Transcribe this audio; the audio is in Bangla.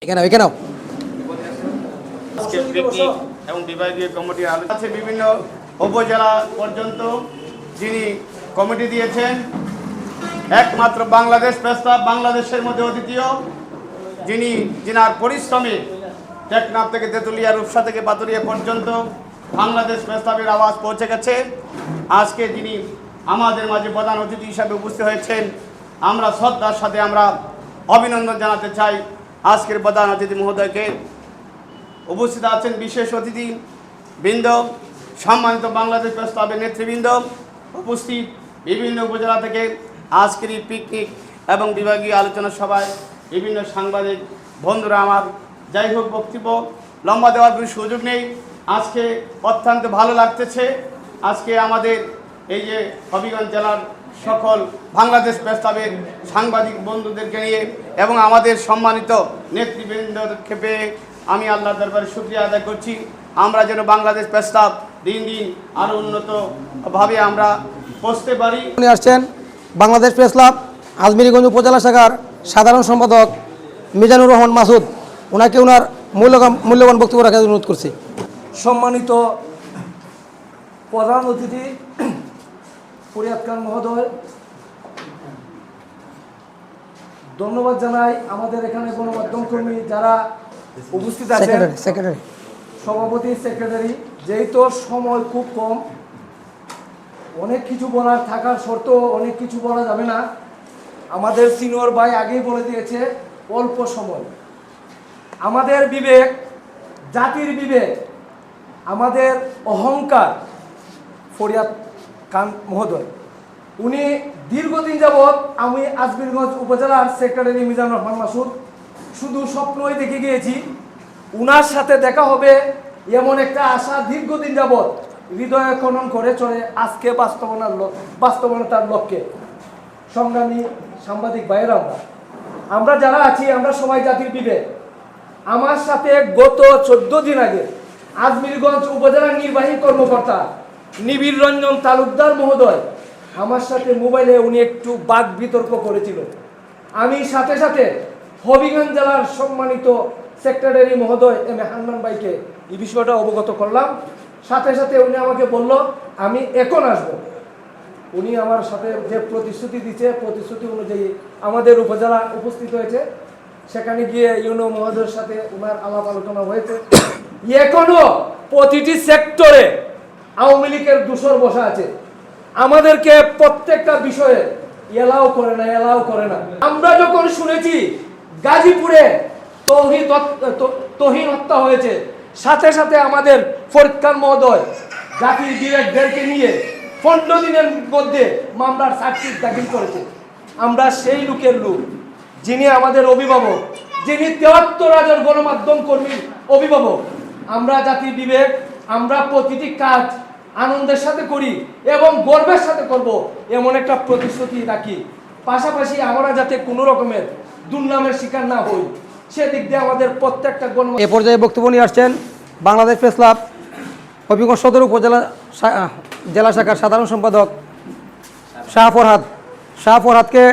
এখানে আজকে পিকনিক এবং বিভাগীয় কমিটি আছে বিভিন্ন উপজেলা পর্যন্ত যিনি কমিটি দিয়েছেন একমাত্র বাংলাদেশ প্রেস ক্লাব বাংলাদেশের মধ্যে অদ্বিতীয় যিনার পরিশ্রমে টেকনাফ থেকে তেঁতুলিয়া রূপসা থেকে পাতুরিয়া পর্যন্ত বাংলাদেশ প্রেস ক্লাবের আওয়াজ পৌঁছে গেছে। আজকে যিনি আমাদের মাঝে প্রধান অতিথি হিসাবে উপস্থিত হয়েছেন, আমরা শ্রদ্ধার সাথে আমরা অভিনন্দন জানাতে চাই আজকের প্রধান অতিথি মহোদয়কে। উপস্থিত আছেন বিশেষ অতিথি বৃন্দ, সম্মানিত বাংলাদেশ প্রেস ক্লাবের নেতৃবৃন্দ, উপস্থিত বিভিন্ন উপজেলা থেকে আজকের এই পিকনিক এবং বিভাগীয় আলোচনা সভায় বিভিন্ন সাংবাদিক বন্ধুরা আমার। যাই হোক, বক্তব্য লম্বা দেওয়ার কোনো সুযোগ নেই। আজকে অত্যন্ত ভালো লাগতেছে। আজকে আমাদের এই যে হবিগঞ্জ জেলার সকল বাংলাদেশ প্রেস ক্লাবের সাংবাদিক বন্ধুদেরকে নিয়ে এবং আমাদের সম্মানিত নেতৃবৃন্দকে পেয়ে আমি আল্লাহর দরবারে শুকরিয়া আদায় করছি। আমরা যেন বাংলাদেশ প্রেস ক্লাব দিন দিন আরও উন্নতভাবে আমরা পৌঁছতে পারি। উনি আসছেন বাংলাদেশ প্রেস ক্লাব আজমিরগঞ্জ উপজেলা শাখার সাধারণ সম্পাদক মিজানুর রহমান মাসুদ। ওনাকে ওনার মূল্যবান বক্তব্য রাখার অনুরোধ করছি। সম্মানিত প্রধান অতিথি ফরিয়াদ খান মহোদয়, ধন্যবাদ জানাই আমাদের এখানে গণমাধ্যম কর্মী যারা উপস্থিত আছেন, সেক্রেটারি, সভাপতি, সেক্রেটারি। যেহেতু সময় খুব কম, অনেক কিছু বলার থাকার সত্ত্বেও অনেক কিছু বলা যাবে না। আমাদের সিনিয়র ভাই আগেই বলে দিয়েছে অল্প সময়। আমাদের বিবেক, জাতির বিবেক, আমাদের অহংকার ফরিয়াদ খান মহোদয়, উনি দীর্ঘদিন যাবৎ আমি আজমিরগঞ্জ উপজেলার সেক্রেটারি মিজানুর রহমান মাসুদ শুধু স্বপ্নই দেখে গিয়েছি উনার সাথে দেখা হবে এমন একটা আশা দীর্ঘদিন যাবৎ হৃদয়ে খনন করে চলে আজকে বাস্তবতার লক্ষ্যে। সংগ্রামী সাংবাদিক ভাইয়েরা, আমরা যারা আছি আমরা সবাই জাতির বিবেক। আমার সাথে গত 14 দিন আগে আজমিরগঞ্জ উপজেলার নির্বাহী কর্মকর্তা নিবিড় রঞ্জন তালুকদার মহোদয় আমার সাথে মোবাইলে উনি একটু বাক বিতর্ক করেছিল। আমি সাথে সাথে হবিগঞ্জ জেলার সম্মানিত সেক্রেটারি মহোদয় এম এ হান্নান ভাইকে এই বিষয়টা অবগত করলাম। সাথে সাথে উনি আমাকে বলল আমি এখন আসব। উনি আমার সাথে যে প্রতিশ্রুতি দিচ্ছে, প্রতিশ্রুতি অনুযায়ী আমাদের উপজেলা উপস্থিত হয়েছে। সেখানে গিয়ে ইউনো মহোদয়ের সাথে ওনার আলাপ আলোচনা হয়েছে। এখনো প্রতিটি সেক্টরে আওয়ামী লীগের দূষর বসা আছে। আমাদেরকে প্রত্যেকটা বিষয়ে এলাও করে না। আমরা যখন শুনেছি গাজীপুরে তহিন হত্যা হয়েছে, সাথে সাথে আমাদের ফরিদ খান মহোদয় জাতির বিবেকদেরকে নিয়ে 15 দিনের মধ্যে মামলার চার্জশিট দাখিল করেছে। আমরা সেই লোকের লোক যিনি আমাদের অভিভাবক, যিনি 73 হাজার গণমাধ্যম কর্মীর অভিভাবক। আমরা জাতির বিবেক, আমরা প্রতিটি কাজ আনন্দের সাথে করি এবং গর্বের সাথে করব এমন একটা প্রতিশ্রুতি রাখি। পাশাপাশি আমরা যাতে কোনো রকমের দুর্নামের শিকার না হই সেদিক দিয়ে আমাদের প্রত্যেকটা এ পর্যায়ে বক্তব্য নিয়ে আসছেন বাংলাদেশ প্রেস ক্লাব হবিগঞ্জ সদর উপজেলা জেলা শাখার সাধারণ সম্পাদক শাহ ফরহাদকে